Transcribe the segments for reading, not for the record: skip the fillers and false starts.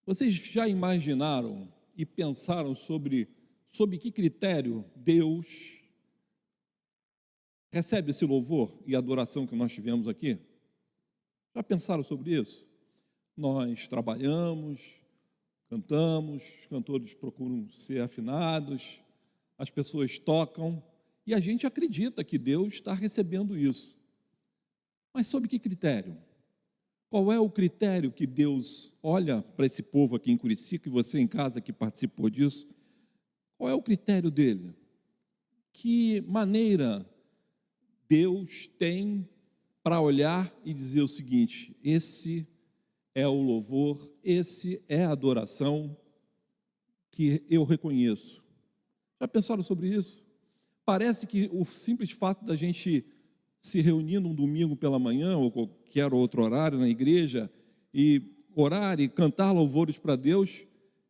Vocês já imaginaram e pensaram sob que critério Deus recebe esse louvor e adoração que nós tivemos aqui? Já pensaram sobre isso? Nós trabalhamos, cantamos, os cantores procuram ser afinados, as pessoas tocam e a gente acredita que Deus está recebendo isso. Mas sob que critério? Qual é o critério que Deus olha para esse povo aqui em Curicica, e você em casa que participou disso? Qual é o critério dele? Que maneira Deus tem para olhar e dizer o seguinte: esse é o louvor, esse é a adoração que eu reconheço? Já pensaram sobre isso? Parece que o simples fato da gente se reunir num domingo pela manhã ou qualquer outro horário na igreja e orar e cantar louvores para Deus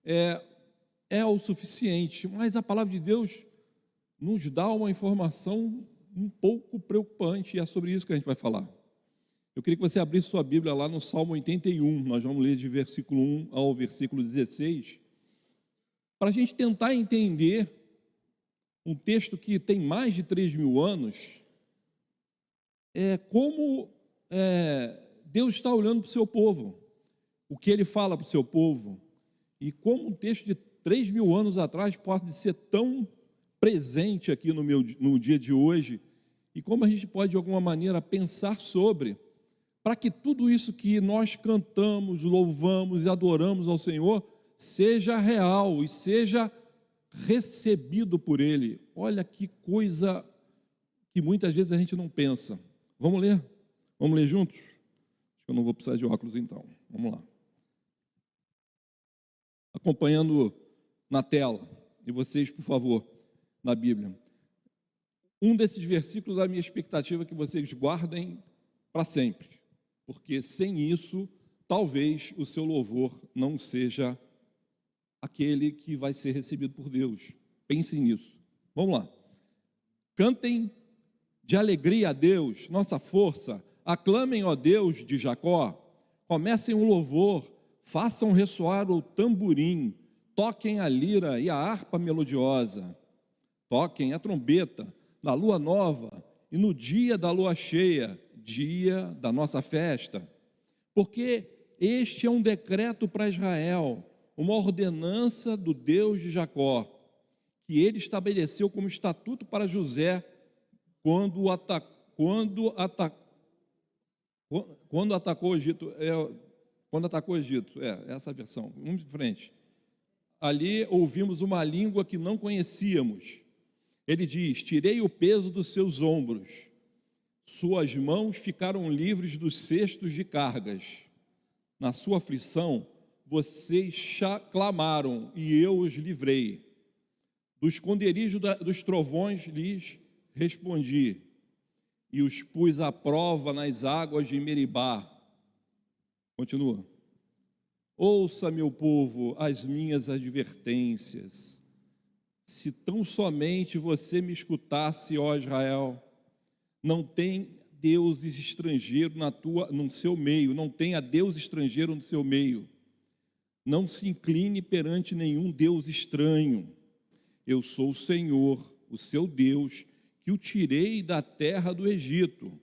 é o suficiente, mas a palavra de Deus nos dá uma informação um pouco preocupante e é sobre isso que a gente vai falar. Eu queria que você abrisse sua Bíblia lá no Salmo 81, nós vamos ler de versículo 1 ao versículo 16, para a gente tentar entender um texto que tem mais de 3.000 anos, como Deus está olhando para o seu povo, o que Ele fala para o seu povo, e como um texto de 3.000 anos atrás pode ser tão presente aqui no dia de hoje, e como a gente pode de alguma maneira pensar sobre, para que tudo isso que nós cantamos, louvamos e adoramos ao Senhor, seja real e seja recebido por Ele. Olha que coisa que muitas vezes a gente não pensa. Vamos ler? Vamos ler juntos? Acho que eu não vou precisar de óculos então. Vamos lá. Acompanhando na tela, e vocês, por favor, na Bíblia. Um desses versículos, a minha expectativa é que vocês guardem para sempre, porque sem isso, talvez o seu louvor não seja aquele que vai ser recebido por Deus. Pensem nisso. Vamos lá. Cantem de alegria a Deus, nossa força, aclamem, ó Deus de Jacó, comecem um louvor, façam ressoar o tamborim, toquem a lira e a harpa melodiosa, toquem a trombeta na lua nova e no dia da lua cheia, dia da nossa festa, porque este é um decreto para Israel, uma ordenança do Deus de Jacó, que ele estabeleceu como estatuto para José, quando atacou o Egito, essa a versão, vamos de frente. Ali ouvimos uma língua que não conhecíamos. Ele diz: tirei o peso dos seus ombros, suas mãos ficaram livres dos cestos de cargas. Na sua aflição, vocês clamaram e eu os livrei. Do esconderijo dos trovões lhes respondi e os pus à prova nas águas de Meribá. Continua. Ouça, meu povo, as minhas advertências. Se tão somente você me escutasse, ó Israel, não tem Deus estrangeiro no seu meio, não tenha Deus estrangeiro no seu meio. Não se incline perante nenhum Deus estranho. Eu sou o Senhor, o seu Deus, que o tirei da terra do Egito.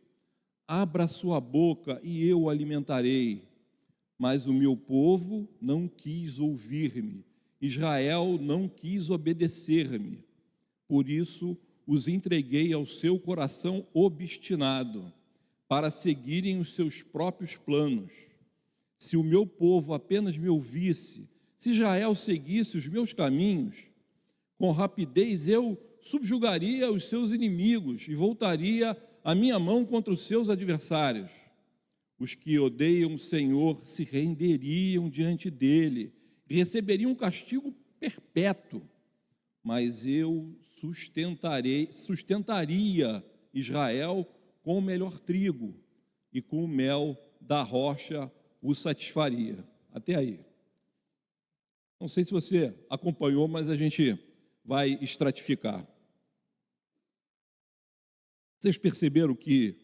Abra sua boca e eu o alimentarei. Mas o meu povo não quis ouvir-me, Israel não quis obedecer-me. Por isso os entreguei ao seu coração obstinado, para seguirem os seus próprios planos. Se o meu povo apenas me ouvisse, se Israel seguisse os meus caminhos, com rapidez eu subjugaria os seus inimigos e voltaria a minha mão contra os seus adversários. Os que odeiam o Senhor se renderiam diante dele e receberiam um castigo perpétuo. Mas eu sustentaria Israel com o melhor trigo e com o mel da rocha o satisfaria. Até aí. Não sei se você acompanhou, mas a gente vai estratificar. Vocês perceberam que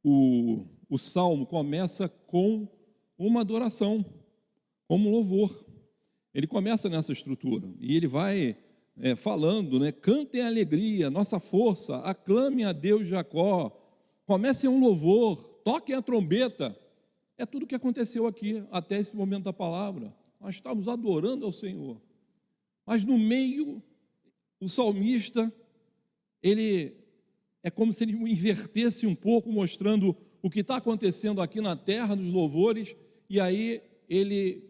o Salmo começa com uma adoração, como um louvor. Ele começa nessa estrutura e ele vai falando, né? Cantem alegria, nossa força, aclamem a Deus Jacó, comecem um louvor, toquem a trombeta. É tudo o que aconteceu aqui até esse momento da palavra. Nós estamos adorando ao Senhor. Mas no meio, o salmista, ele é como se ele invertesse um pouco, mostrando o que está acontecendo aqui na terra, nos louvores, e aí ele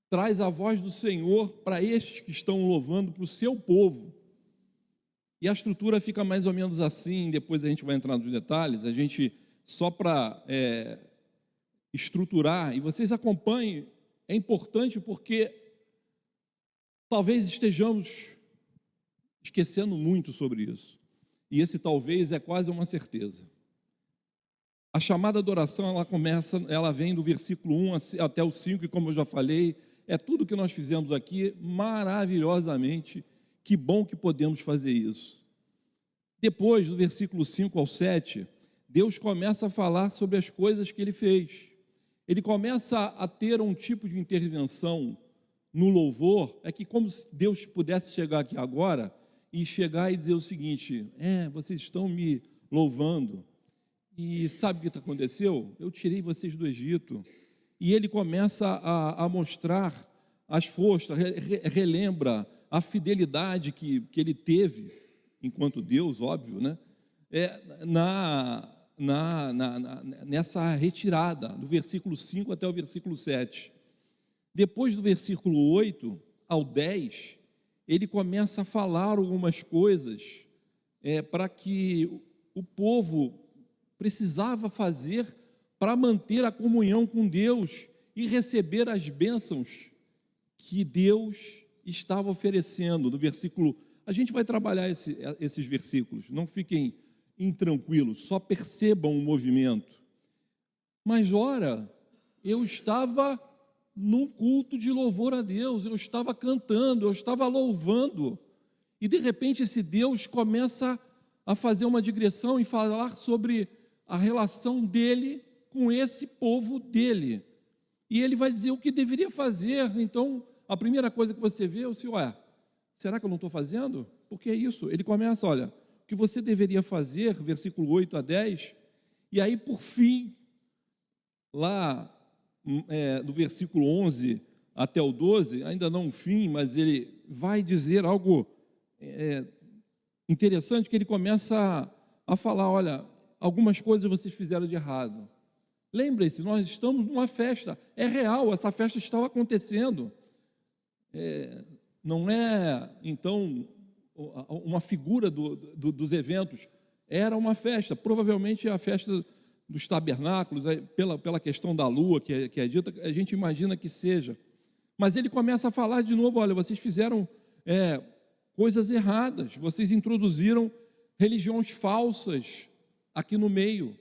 traz a voz do Senhor para estes que estão louvando, para o seu povo. E a estrutura fica mais ou menos assim, depois a gente vai entrar nos detalhes, a gente, só para estruturar, e vocês acompanhem, é importante porque talvez estejamos esquecendo muito sobre isso. E esse talvez é quase uma certeza. A chamada de oração, ela vem do versículo 1 até o 5, e como eu já falei, é tudo que nós fizemos aqui maravilhosamente. Que bom que podemos fazer isso. Depois, do versículo 5 ao 7, Deus começa a falar sobre as coisas que Ele fez. Ele começa a ter um tipo de intervenção no louvor, é que como se Deus pudesse chegar aqui agora e chegar e dizer o seguinte: vocês estão me louvando, e sabe o que aconteceu? Eu tirei vocês do Egito. E ele começa a mostrar as forças, relembra a fidelidade que ele teve, enquanto Deus, óbvio, né? Nessa retirada, do versículo 5 até o versículo 7. Depois do versículo 8 ao 10, ele começa a falar algumas coisas para que o povo precisava fazer para manter a comunhão com Deus e receber as bênçãos que Deus estava oferecendo. No versículo, a gente vai trabalhar esses versículos, não fiquem intranquilos, só percebam o movimento. Mas ora, eu estava num culto de louvor a Deus, eu estava cantando, eu estava louvando, e de repente esse Deus começa a fazer uma digressão e falar sobre a relação dele com esse povo dele, e ele vai dizer o que deveria fazer. Então, a primeira coisa que você vê é o assim, será que eu não estou fazendo? Porque é isso, ele começa, olha, o que você deveria fazer, versículo 8 a 10, e aí por fim, lá do versículo 11 até o 12, ainda não o fim, mas ele vai dizer algo interessante, que ele começa a falar, olha, algumas coisas vocês fizeram de errado. Lembrem-se, nós estamos numa festa, é real, essa festa estava acontecendo. Não é, então, uma figura dos eventos, era uma festa, provavelmente é a festa dos tabernáculos, pela questão da lua que é dita, a gente imagina que seja. Mas ele começa a falar de novo, olha, vocês fizeram coisas erradas, vocês introduziram religiões falsas aqui no meio.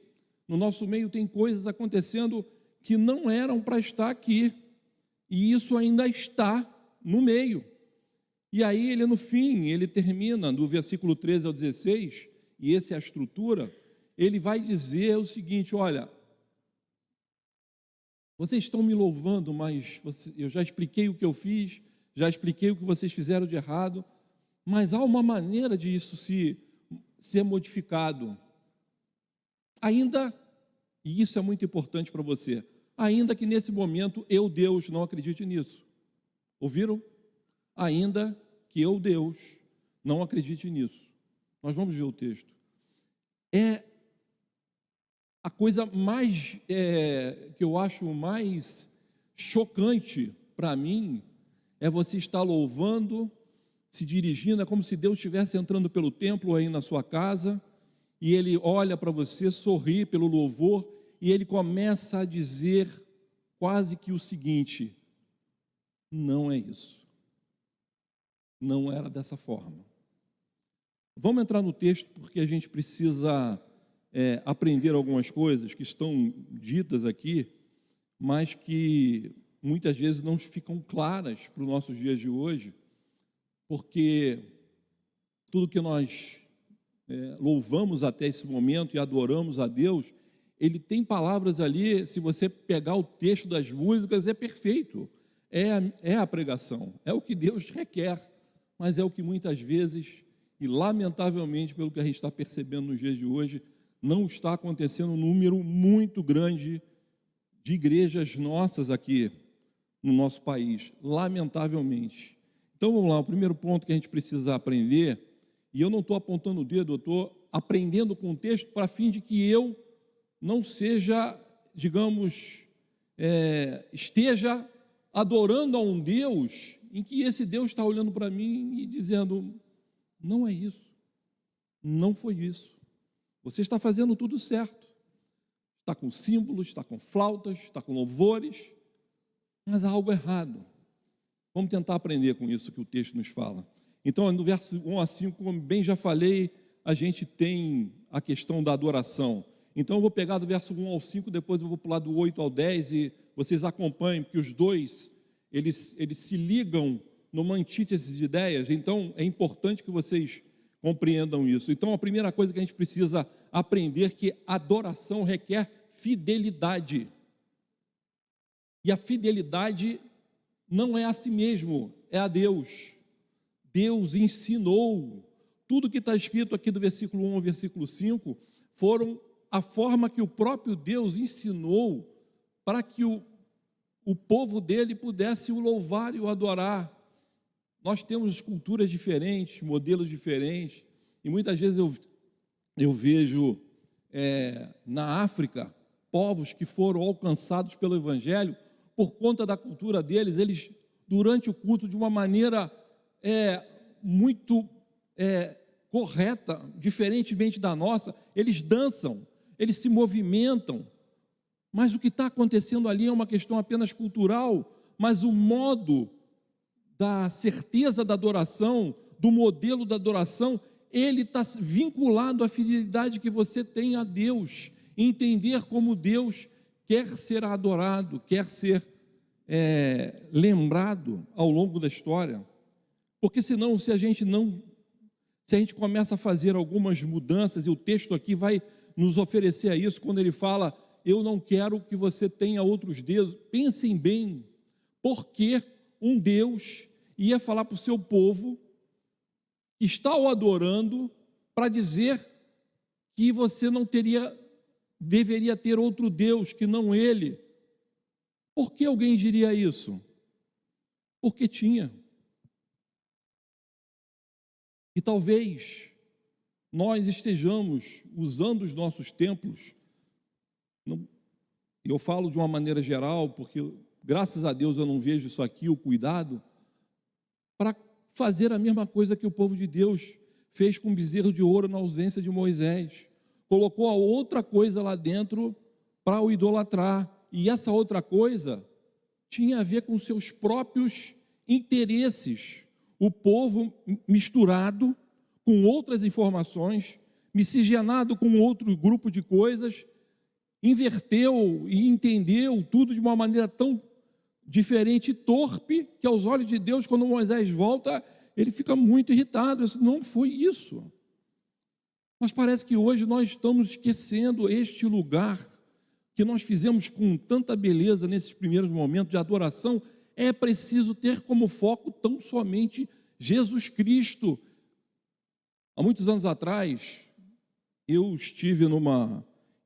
No nosso meio tem coisas acontecendo que não eram para estar aqui, e isso ainda está no meio. E aí ele, no fim, ele termina do versículo 13 ao 16, e essa é a estrutura. Ele vai dizer o seguinte, olha, vocês estão me louvando, mas eu já expliquei o que eu fiz, já expliquei o que vocês fizeram de errado, mas há uma maneira de isso ser modificado. Ainda, e isso é muito importante para você, ainda que nesse momento eu, Deus, não acredite nisso. Ouviram? Ainda que eu, Deus, não acredite nisso. Nós vamos ver o texto. A coisa mais, que eu acho mais chocante para mim, é você estar louvando, se dirigindo, é como se Deus estivesse entrando pelo templo aí na sua casa, e Ele olha para você, sorri pelo louvor, e Ele começa a dizer quase que o seguinte: não é isso, não era dessa forma. Vamos entrar no texto, porque a gente precisa aprender algumas coisas que estão ditas aqui, mas que muitas vezes não ficam claras para os nossos dias de hoje, porque tudo que nós louvamos até esse momento e adoramos a Deus, ele tem palavras ali, se você pegar o texto das músicas, é perfeito, é a pregação, é o que Deus requer, mas é o que muitas vezes, e lamentavelmente, pelo que a gente está percebendo nos dias de hoje, não está acontecendo um número muito grande de igrejas nossas aqui no nosso país, lamentavelmente. Então vamos lá, o primeiro ponto que a gente precisa aprender, e eu não estou apontando o dedo, eu estou aprendendo com o texto para fim de que eu não seja, digamos, esteja adorando a um Deus em que esse Deus está olhando para mim e dizendo, não é isso, não foi isso, você está fazendo tudo certo, está com símbolos, está com flautas, está com louvores, mas há algo errado. Vamos tentar aprender com isso que o texto nos fala. Então, no verso 1 a 5, como bem já falei, a gente tem a questão da adoração. Então, eu vou pegar do verso 1 ao 5, depois eu vou pular do 8 ao 10 e vocês acompanhem, porque os dois, eles se ligam numa antítese de ideias, então é importante que vocês compreendam isso. Então, a primeira coisa que a gente precisa aprender é que adoração requer fidelidade. E a fidelidade não é a si mesmo, é a Deus. Deus ensinou. Tudo que está escrito aqui do versículo 1 ao versículo 5 foram a forma que o próprio Deus ensinou para que o povo dele pudesse o louvar e o adorar. Nós temos culturas diferentes, modelos diferentes, e muitas vezes eu vejo na África povos que foram alcançados pelo Evangelho por conta da cultura deles, eles durante o culto de uma maneira muito correta, diferentemente da nossa, eles dançam, eles se movimentam, mas o que está acontecendo ali é uma questão apenas cultural, mas o modo da certeza da adoração, do modelo da adoração, ele está vinculado à fidelidade que você tem a Deus, entender como Deus quer ser adorado, quer ser lembrado ao longo da história, porque senão se a gente começa a fazer algumas mudanças, e o texto aqui vai nos oferecer isso, quando ele fala, eu não quero que você tenha outros deuses, pensem bem, porque um Deus ia falar para o seu povo, que está o adorando, para dizer que você não deveria ter outro Deus que não Ele. Por que alguém diria isso? Porque tinha. E talvez nós estejamos usando os nossos templos, eu falo de uma maneira geral, porque graças a Deus eu não vejo isso aqui, o cuidado, para fazer a mesma coisa que o povo de Deus fez com o bezerro de ouro na ausência de Moisés. Colocou a outra coisa lá dentro para o idolatrar. E essa outra coisa tinha a ver com seus próprios interesses. O povo misturado com outras informações, miscigenado com outro grupo de coisas, inverteu e entendeu tudo de uma maneira tão diferente e torpe, que aos olhos de Deus, quando Moisés volta, ele fica muito irritado. Não foi isso. Mas parece que hoje nós estamos esquecendo este lugar que nós fizemos com tanta beleza nesses primeiros momentos de adoração. É preciso ter como foco tão somente Jesus Cristo. Há muitos anos atrás, eu estive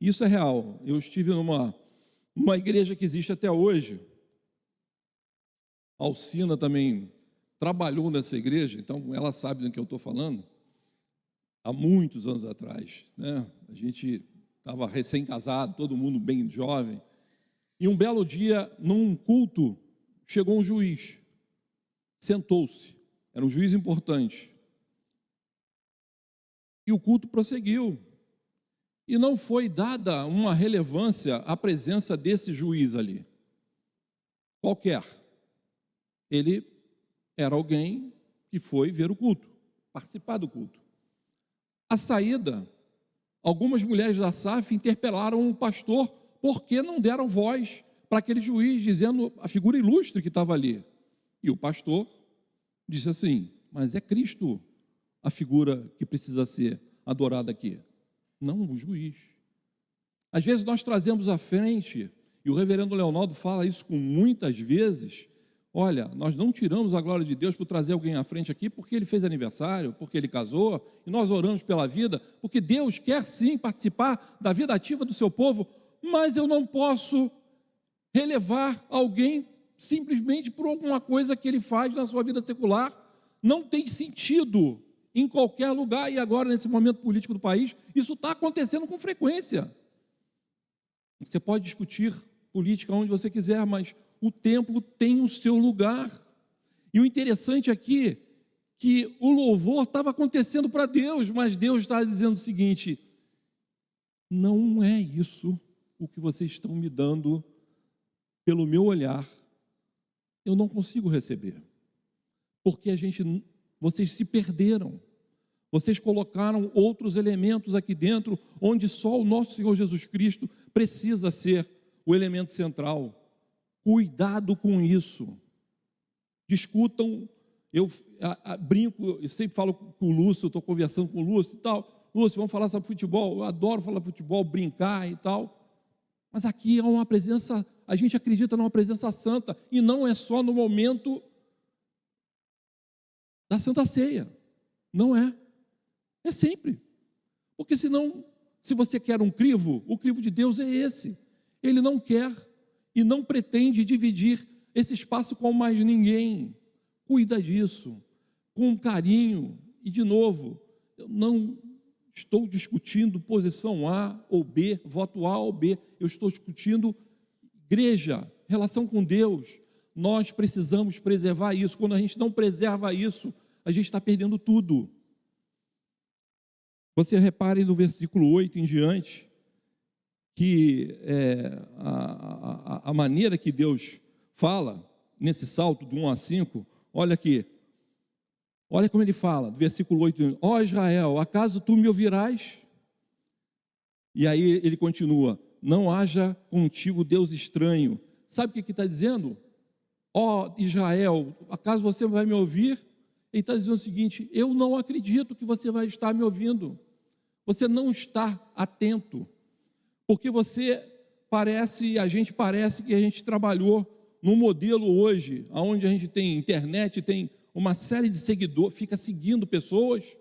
isso é real, eu estive numa igreja que existe até hoje. A Alcina também trabalhou nessa igreja, então ela sabe do que eu estou falando. Há muitos anos atrás, né? A gente estava recém-casado, todo mundo bem jovem, e um belo dia, num culto, chegou um juiz, sentou-se, era um juiz importante, e o culto prosseguiu, e não foi dada uma relevância à presença desse juiz ali, qualquer. Ele era alguém que foi ver o culto, participar do culto. À saída, algumas mulheres da SAF interpelaram o pastor porque não deram voz para aquele juiz, dizendo a figura ilustre que estava ali. E o pastor disse assim, mas é Cristo a figura que precisa ser adorada aqui, não o juiz. Às vezes nós trazemos à frente, e o reverendo Leonardo fala isso com muitas vezes, olha, nós não tiramos a glória de Deus por trazer alguém à frente aqui porque ele fez aniversário, porque ele casou, e nós oramos pela vida, porque Deus quer sim participar da vida ativa do seu povo, mas eu não posso relevar alguém simplesmente por alguma coisa que ele faz na sua vida secular. Não tem sentido em qualquer lugar, e agora nesse momento político do país, isso está acontecendo com frequência. Você pode discutir política onde você quiser, mas o templo tem o seu lugar. E o interessante aqui é que o louvor estava acontecendo para Deus, mas Deus está dizendo o seguinte: não é isso o que vocês estão me dando pelo meu olhar. Eu não consigo receber, porque vocês se perderam. Vocês colocaram outros elementos aqui dentro, onde só o nosso Senhor Jesus Cristo precisa ser o elemento central. Cuidado com isso. Discutam, eu brinco, eu sempre falo com o Lúcio, eu estou conversando com o Lúcio e tal. Lúcio, vamos falar sobre futebol. Eu adoro falar de futebol, brincar e tal. Mas aqui é uma presença, a gente acredita numa presença santa, e não é só no momento da Santa Ceia. Não é. É sempre. Porque senão, se você quer um crivo, o crivo de Deus é esse. Ele não quer e não pretende dividir esse espaço com mais ninguém. Cuida disso, com carinho. E, de novo, eu não estou discutindo posição A ou B, voto A ou B. Eu estou discutindo igreja, relação com Deus. Nós precisamos preservar isso. Quando a gente não preserva isso, a gente está perdendo tudo. Você repare no versículo 8 em diante, que a maneira que Deus fala, nesse salto do 1 a 5, olha aqui, olha como ele fala, do versículo 8, ó Israel, acaso tu me ouvirás? E aí ele continua, não haja contigo Deus estranho. Sabe o que está dizendo? Ó Israel, acaso você vai me ouvir? Ele está dizendo o seguinte: eu não acredito que você vai estar me ouvindo. Você não está atento, porque a gente parece que a gente trabalhou num modelo hoje, onde a gente tem internet, tem uma série de seguidores, fica seguindo pessoas,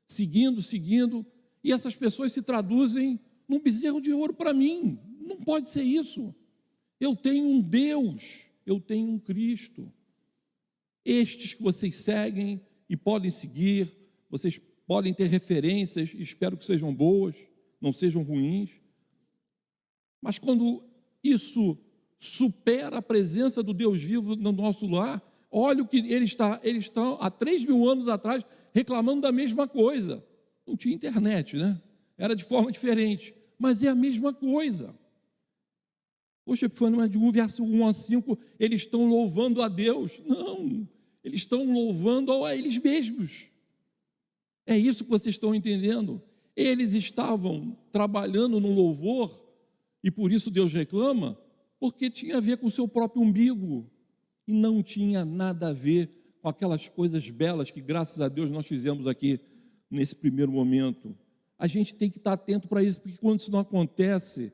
seguindo, e essas pessoas se traduzem num bezerro de ouro para mim. Não pode ser isso. Eu tenho um Deus, eu tenho um Cristo. Estes que vocês seguem e podem seguir, vocês podem ter referências, espero que sejam boas, não sejam ruins. Mas quando isso supera a presença do Deus vivo no nosso lar, olha o que eles estão há 3.000 anos atrás reclamando da mesma coisa. Não tinha internet, né? Era de forma diferente, mas é a mesma coisa. Poxa, Epifânio, mas de verso 1 a 5, eles estão louvando a Deus. Não, eles estão louvando a eles mesmos. É isso que vocês estão entendendo? Eles estavam trabalhando no louvor, e por isso Deus reclama, porque tinha a ver com o seu próprio umbigo, e não tinha nada a ver com aquelas coisas belas que, graças a Deus, nós fizemos aqui nesse primeiro momento. A gente tem que estar atento para isso, porque quando isso não acontece,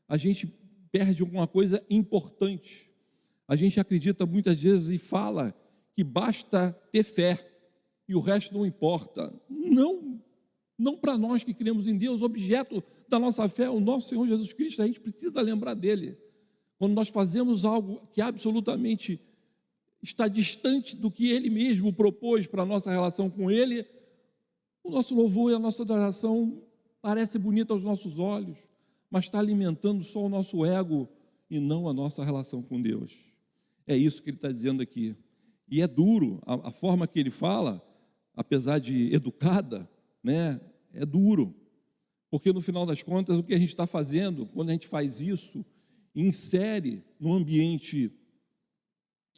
a gente perde alguma coisa importante. A gente acredita muitas vezes e fala que basta ter fé e o resto não importa. Não para nós que cremos em Deus. O objeto da nossa fé é o nosso Senhor Jesus Cristo. A gente precisa lembrar dele. Quando nós fazemos algo que absolutamente está distante do que ele mesmo propôs para a nossa relação com ele, o nosso louvor e a nossa adoração parece bonita aos nossos olhos, mas está alimentando só o nosso ego e não a nossa relação com Deus. É isso que ele está dizendo aqui. E é duro, a forma que ele fala, apesar de educada, né, é duro, porque no final das contas o que a gente está fazendo, quando a gente faz isso, insere no ambiente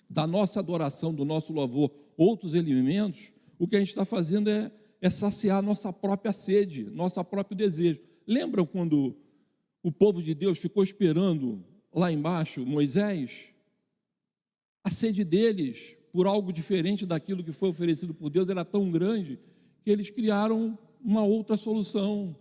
da nossa adoração, do nosso louvor, outros elementos, o que a gente está fazendo é saciar nossa própria sede, nosso próprio desejo. Lembram quando o povo de Deus ficou esperando lá embaixo Moisés? A sede deles por algo diferente daquilo que foi oferecido por Deus era tão grande que eles criaram uma outra solução.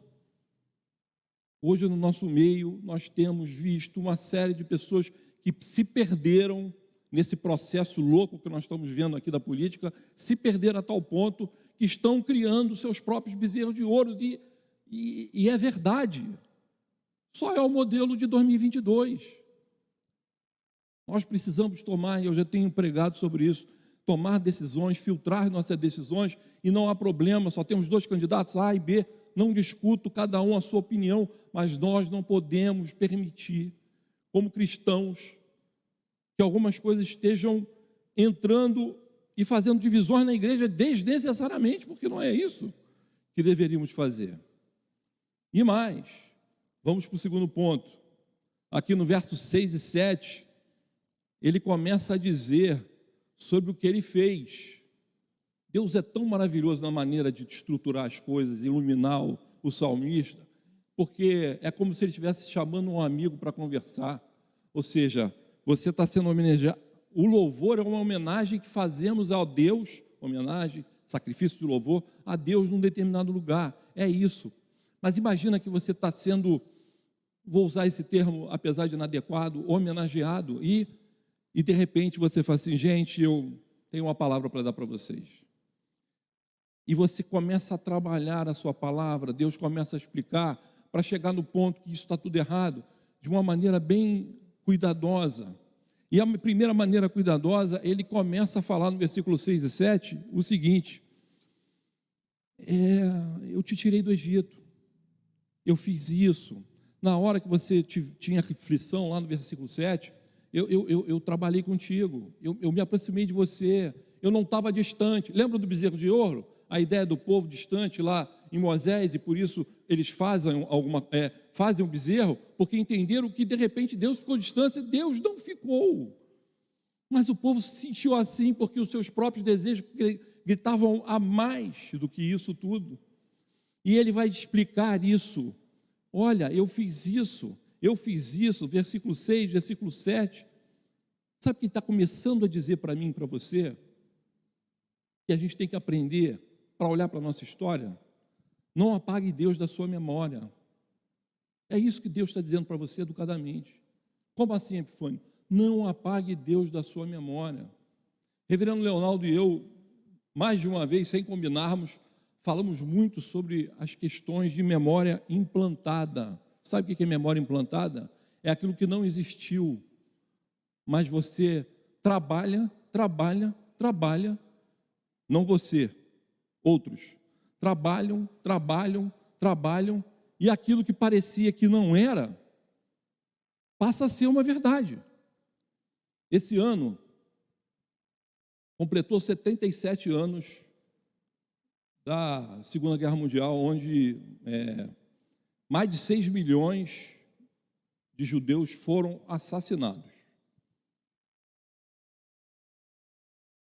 Hoje no nosso meio nós temos visto uma série de pessoas que se perderam nesse processo louco que nós estamos vendo aqui da política, se perder a tal ponto que estão criando seus próprios bezerros de ouro, e é verdade. Só é o modelo de 2022. Nós precisamos tomar, e eu já tenho pregado sobre isso, tomar decisões, filtrar nossas decisões, e não há problema, só temos 2 candidatos, A e B, não discuto, cada um a sua opinião, mas nós não podemos permitir, como cristãos, que algumas coisas estejam entrando e fazendo divisões na igreja desnecessariamente, porque não é isso que deveríamos fazer. E mais, vamos para o segundo ponto. Aqui no verso 6 e 7, ele começa a dizer sobre o que ele fez. Deus é tão maravilhoso na maneira de estruturar as coisas, iluminar o salmista, porque é como se ele estivesse chamando um amigo para conversar. Ou seja, você está sendo homenageado. O louvor é uma homenagem que fazemos ao Deus, homenagem, sacrifício de louvor, a Deus num determinado lugar. É isso. Mas imagina que você está sendo, vou usar esse termo, apesar de inadequado, homenageado, e de repente você fala assim, gente, eu tenho uma palavra para dar para vocês. E você começa a trabalhar a sua palavra, Deus começa a explicar, para chegar no ponto que isso está tudo errado, de uma maneira bem cuidadosa. E a primeira maneira cuidadosa, ele começa a falar no versículo 6 e 7, o seguinte, eu te tirei do Egito, eu fiz isso, na hora que você tinha aflição, lá no versículo 7, eu trabalhei contigo, eu me aproximei de você, eu não estava distante. Lembra do bezerro de ouro? A ideia do povo distante lá em Moisés, e por isso eles fazem um bezerro, porque entenderam que de repente Deus ficou distante. Deus não ficou, mas o povo se sentiu assim, porque os seus próprios desejos gritavam a mais do que isso tudo. E ele vai explicar isso. Olha, eu fiz isso, versículo 6, versículo 7. Sabe o que está começando a dizer para mim e para você? Que a gente tem que aprender, para olhar para a nossa história, não apague Deus da sua memória. É isso que Deus está dizendo para você educadamente. Como assim, Epifânio? Não apague Deus da sua memória. Reverendo Leonardo e eu, mais de uma vez, sem combinarmos, falamos muito sobre as questões de memória implantada. Sabe o que é memória implantada? É aquilo que não existiu, mas você trabalha, não você, outros, trabalham, e aquilo que parecia que não era, passa a ser uma verdade. Esse ano, completou 77 anos da Segunda Guerra Mundial, onde mais de 6 milhões de judeus foram assassinados.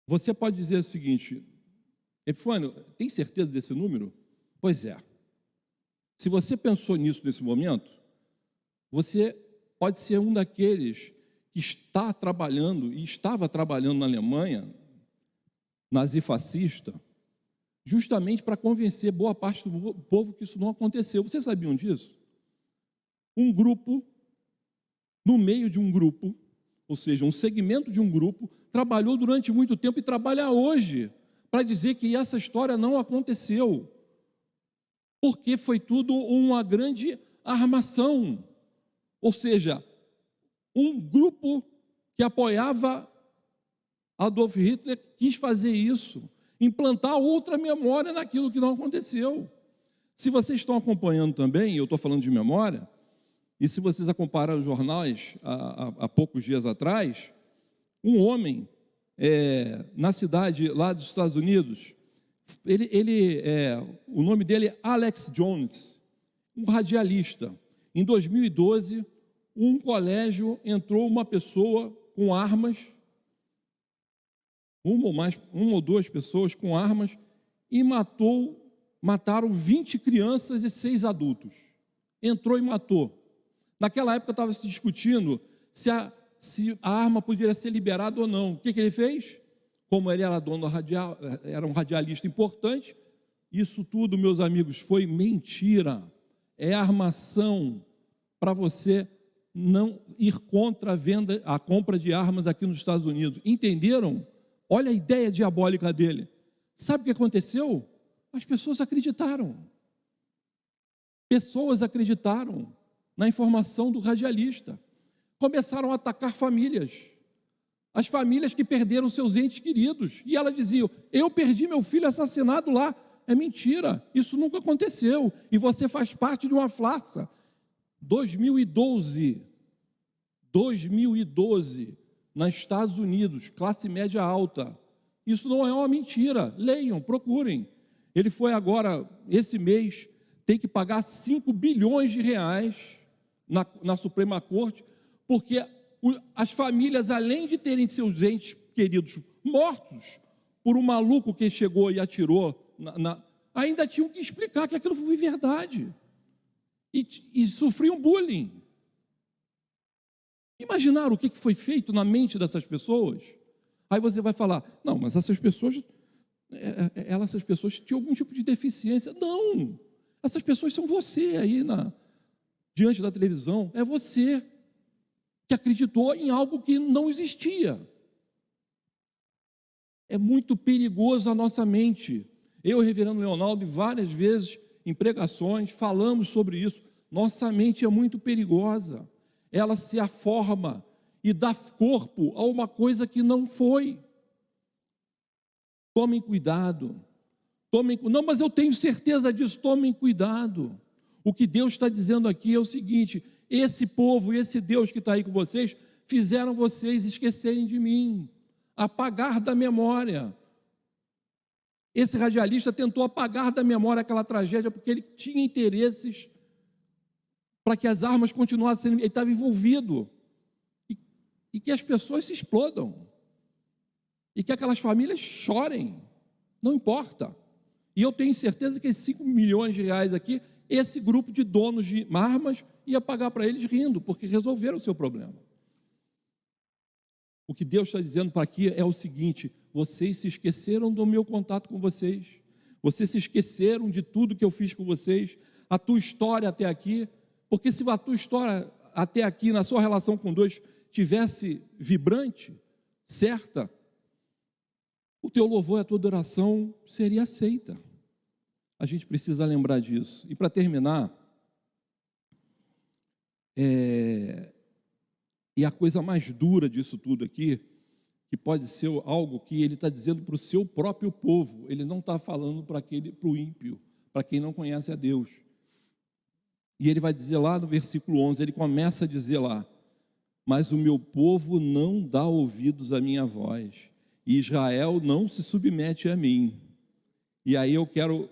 Você pode dizer o seguinte, Epifânio, tem certeza desse número? Pois é. Se você pensou nisso nesse momento, você pode ser um daqueles que está trabalhando e estava trabalhando na Alemanha, nazifascista, justamente para convencer boa parte do povo que isso não aconteceu. Vocês sabiam disso? Um grupo, no meio de um grupo, ou seja, um segmento de um grupo, trabalhou durante muito tempo e trabalha hoje para dizer que essa história não aconteceu, porque foi tudo uma grande armação. Ou seja, um grupo que apoiava Adolf Hitler quis fazer isso, implantar outra memória naquilo que não aconteceu. Se vocês estão acompanhando também, eu estou falando de memória, e se vocês acompanharam os jornais há poucos dias atrás, um homem na cidade lá dos Estados Unidos, o nome dele é Alex Jones, um radialista. Em 2012, um colégio entrou uma pessoa com armas, uma ou duas pessoas com armas, e mataram 20 crianças e 6 adultos. Entrou e matou. Naquela época estava se discutindo se a arma poderia ser liberada ou não. O que ele fez? Como ele era dono radial, era um radialista importante, isso tudo, meus amigos, foi mentira. É armação para você não ir contra a compra de armas aqui nos Estados Unidos. Entenderam? Olha a ideia diabólica dele. Sabe o que aconteceu? As pessoas acreditaram. Pessoas acreditaram na informação do radialista. Começaram a atacar famílias. As famílias que perderam seus entes queridos. E ela dizia: eu perdi meu filho assassinado lá. É mentira, isso nunca aconteceu. E você faz parte de uma farsa. 2012, nos Estados Unidos, classe média alta. Isso não é uma mentira. Leiam, procurem. Ele foi agora, esse mês, tem que pagar 5 bilhões de reais na Suprema Corte, porque as famílias, além de terem seus entes queridos mortos por um maluco que chegou e atirou, ainda tinham que explicar que aquilo foi verdade. E sofriam bullying. Imaginaram o que foi feito na mente dessas pessoas? Aí você vai falar: não, mas essas pessoas tinham algum tipo de deficiência. Não, essas pessoas são você aí diante da televisão. É você que acreditou em algo que não existia. É muito perigoso a nossa mente. Eu e o reverendo Leonardo, várias vezes em pregações, falamos sobre isso. Nossa mente é muito perigosa. Ela se aforma e dá corpo a uma coisa que não foi. Tomem cuidado. Não, mas eu tenho certeza disso. Tomem cuidado. O que Deus está dizendo aqui é o seguinte: esse povo, esse Deus que está aí com vocês, fizeram vocês esquecerem de mim, apagar da memória. Esse radialista tentou apagar da memória aquela tragédia porque ele tinha interesses para que as armas continuassem, ele estava envolvido, e que as pessoas se explodam, e que aquelas famílias chorem, não importa. E eu tenho certeza que esses 5 milhões de reais aqui, esse grupo de donos de armas ia pagar para eles rindo, porque resolveram o seu problema. O que Deus está dizendo para aqui é o seguinte: vocês se esqueceram do meu contato com vocês, vocês se esqueceram de tudo que eu fiz com vocês, a tua história até aqui, porque se a tua história até aqui, na sua relação com Deus, tivesse vibrante, certa, o teu louvor e a tua adoração seria aceita. A gente precisa lembrar disso. E para terminar, e a coisa mais dura disso tudo aqui, que pode ser algo que ele está dizendo para o seu próprio povo, ele não está falando para o ímpio, para quem não conhece a Deus. E ele vai dizer lá no versículo 11, ele começa a dizer lá: mas o meu povo não dá ouvidos à minha voz, e Israel não se submete a mim. E aí eu quero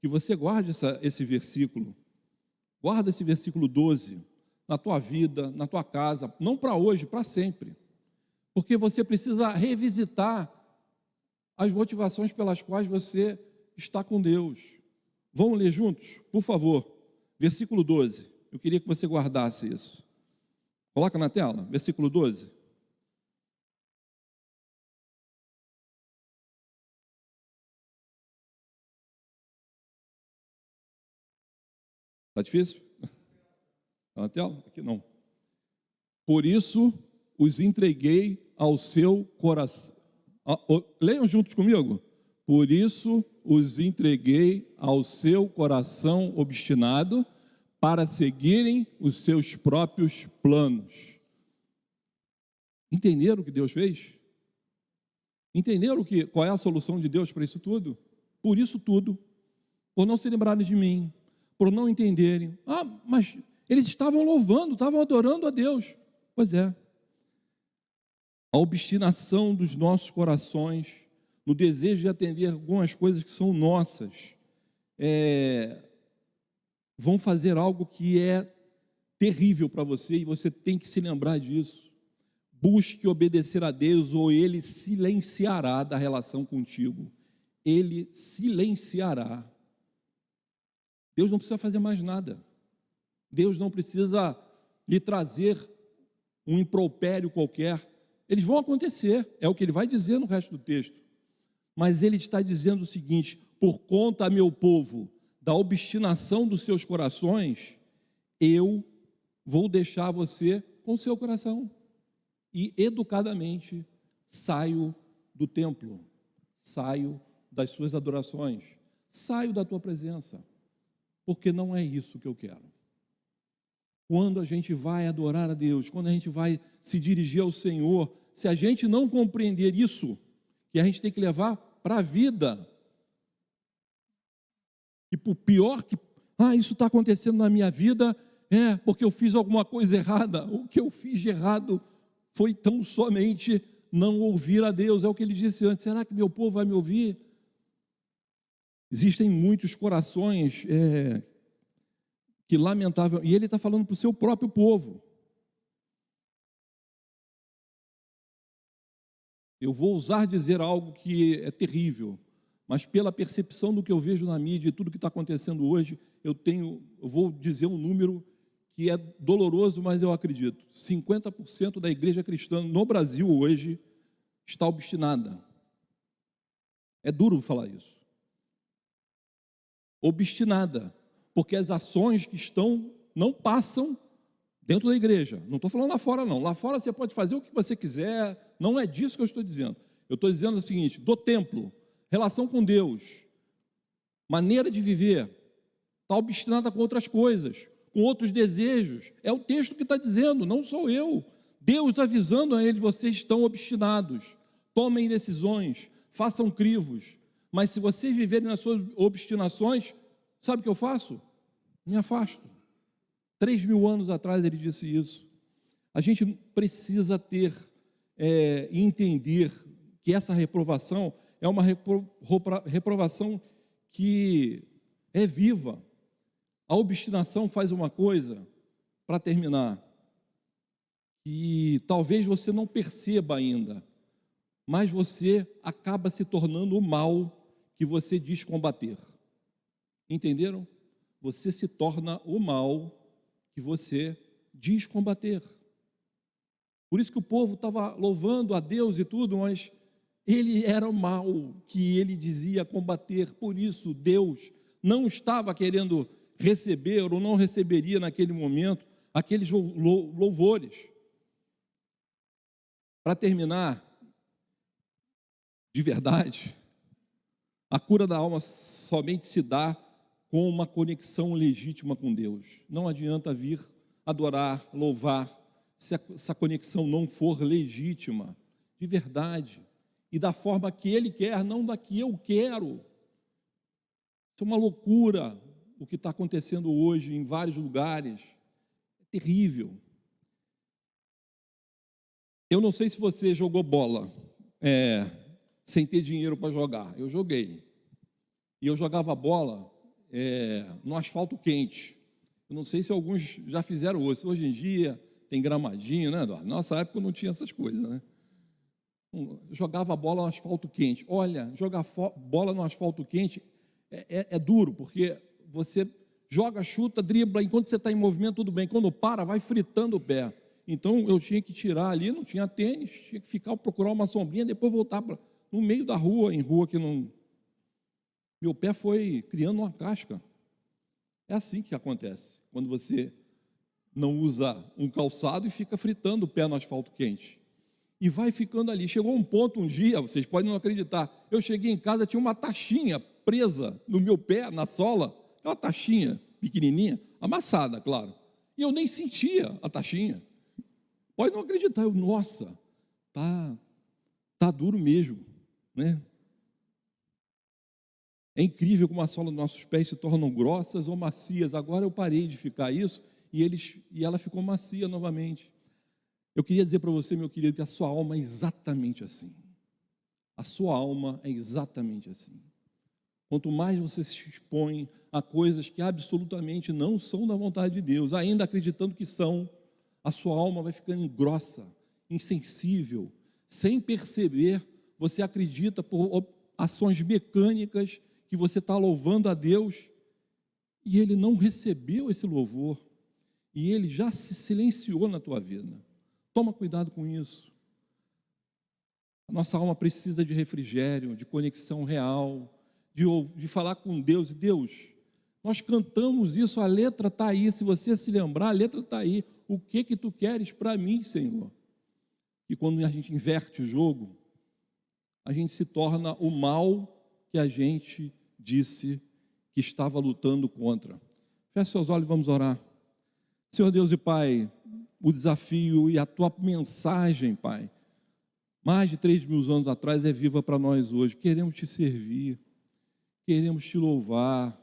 que você guarde esse versículo, guarda esse versículo 12, na tua vida, na tua casa, não para hoje, para sempre, porque você precisa revisitar as motivações pelas quais você está com Deus. Vamos ler juntos, por favor, versículo 12, eu queria que você guardasse isso. Coloca na tela, versículo 12. Está difícil? Está na tela? Aqui não. Por isso os entreguei ao seu coração. Leiam juntos comigo. Por isso os entreguei ao seu coração obstinado, para seguirem os seus próprios planos. Entenderam o que Deus fez? Entenderam qual é a solução de Deus para isso tudo? Por isso tudo, por não se lembrarem de mim, por não entenderem. Mas eles estavam louvando, estavam adorando a Deus. Pois é. A obstinação dos nossos corações, no desejo de atender algumas coisas que são nossas, vão fazer algo que é terrível para você, e você tem que se lembrar disso. Busque obedecer a Deus, ou Ele silenciará da relação contigo. Ele silenciará. Deus não precisa fazer mais nada. Deus não precisa lhe trazer um impropério qualquer. Eles vão acontecer, é o que ele vai dizer no resto do texto. Mas ele está dizendo o seguinte: por conta, meu povo, da obstinação dos seus corações, eu vou deixar você com o seu coração. E educadamente saio do templo, saio das suas adorações, saio da tua presença, porque não é isso que eu quero. Quando a gente vai adorar a Deus, quando a gente vai se dirigir ao Senhor, se a gente não compreender isso, que a gente tem que levar para a vida, e por pior que, isso está acontecendo na minha vida, porque eu fiz alguma coisa errada. O que eu fiz de errado foi tão somente não ouvir a Deus. É o que ele disse antes: será que meu povo vai me ouvir? Existem muitos corações que lamentável, e ele está falando para o seu próprio povo. Eu vou ousar dizer algo que é terrível, mas pela percepção do que eu vejo na mídia e tudo que está acontecendo hoje, eu vou dizer um número que é doloroso, mas eu acredito: 50% da igreja cristã no Brasil hoje está obstinada. É duro falar isso. Obstinada, porque as ações que não passam dentro da igreja. Não estou falando lá fora, não. Lá fora você pode fazer o que você quiser, não é disso que eu estou dizendo. Eu estou dizendo o seguinte: do templo, relação com Deus, maneira de viver, está obstinada com outras coisas, com outros desejos. É o texto que está dizendo, não sou eu. Deus avisando a ele: vocês estão obstinados, tomem decisões, façam crivos. Mas se vocês viverem nas suas obstinações, sabe o que eu faço? Me afasto. 3.000 anos atrás ele disse isso. A gente precisa ter e entender que essa reprovação é uma reprovação que é viva. A obstinação faz uma coisa, para terminar, que talvez você não perceba ainda, mas você acaba se tornando o mal que você diz combater. Entenderam? Você se torna o mal que você diz combater. Por isso que o povo estava louvando a Deus e tudo, mas ele era o mal que ele dizia combater. Por isso Deus não estava querendo receber ou não receberia naquele momento aqueles louvores. Para terminar, de verdade, a cura da alma somente se dá com uma conexão legítima com Deus. Não adianta vir adorar, louvar, se essa conexão não for legítima, de verdade, e da forma que Ele quer, não da que eu quero. Isso é uma loucura o que está acontecendo hoje em vários lugares. É terrível. Eu não sei se você jogou bola sem ter dinheiro para jogar. Eu joguei. E eu jogava bola no asfalto quente. Eu não sei se alguns já fizeram isso. Hoje em dia tem gramadinho, né, Eduardo? Nossa época não tinha essas coisas, né? Eu jogava bola no asfalto quente. Olha, jogar bola no asfalto quente é duro, porque você joga, chuta, dribla, enquanto você está em movimento, tudo bem. Quando para, vai fritando o pé. Então, eu tinha que tirar ali, não tinha tênis, tinha que procurar uma sombrinha, depois voltar no meio da rua, em rua que não... Meu pé foi criando uma casca. É assim que acontece, quando você não usa um calçado e fica fritando o pé no asfalto quente. E vai ficando ali. Chegou um ponto, um dia, vocês podem não acreditar, eu cheguei em casa, tinha uma tachinha presa no meu pé, na sola, aquela tachinha pequenininha, amassada, claro. E eu nem sentia a tachinha. Pode não acreditar, nossa, tá duro mesmo, né? É incrível como a sola dos nossos pés se tornam grossas ou macias. Agora eu parei de ficar isso e ela ficou macia novamente. Eu queria dizer para você, meu querido, que a sua alma é exatamente assim. A sua alma é exatamente assim. Quanto mais você se expõe a coisas que absolutamente não são da vontade de Deus, ainda acreditando que são, a sua alma vai ficando grossa, insensível, sem perceber. Você acredita por ações mecânicas que você está louvando a Deus e Ele não recebeu esse louvor e Ele já se silenciou na tua vida. Toma cuidado com isso. A nossa alma precisa de refrigério, de conexão real, de falar com Deus. E Deus, nós cantamos isso, a letra está aí, se você se lembrar, a letra está aí. o que tu queres para mim, Senhor? E quando a gente inverte o jogo, a gente se torna o mal que a gente disse que estava lutando contra. Feche seus olhos e vamos orar. Senhor Deus e Pai, o desafio e a tua mensagem, Pai, mais de 3.000 anos atrás é viva para nós hoje. Queremos te servir, queremos te louvar,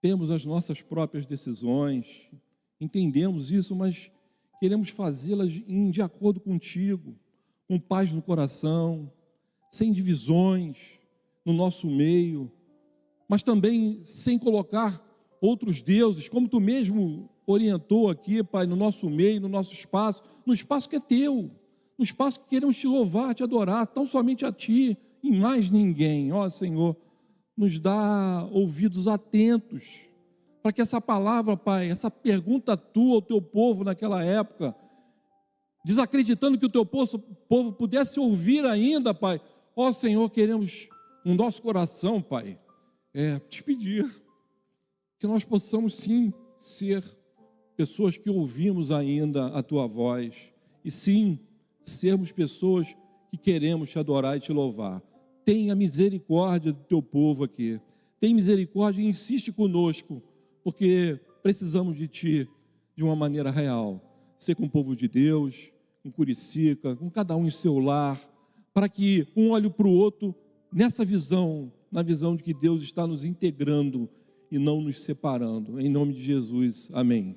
temos as nossas próprias decisões, entendemos isso, mas queremos fazê-las de acordo contigo, com paz no coração, sem divisões no nosso meio, mas também sem colocar outros deuses, como tu mesmo orientou aqui, Pai, no nosso meio, no nosso espaço, no espaço que é teu, no espaço que queremos te louvar, te adorar, tão somente a ti e mais ninguém. Ó Senhor, nos dá ouvidos atentos, para que essa palavra, Pai, essa pergunta tua ao teu povo naquela época, desacreditando que o teu povo pudesse ouvir ainda, Pai, ó Senhor, queremos no nosso coração, Pai, te pedir que nós possamos sim ser pessoas que ouvimos ainda a tua voz, e sim, sermos pessoas que queremos te adorar e te louvar. Tenha misericórdia do teu povo aqui, tem misericórdia e insiste conosco, porque precisamos de ti de uma maneira real, ser com o povo de Deus, com Curicica, com cada um em seu lar, para que um olhe para o outro nessa visão, na visão de que Deus está nos integrando e não nos separando. Em nome de Jesus, amém.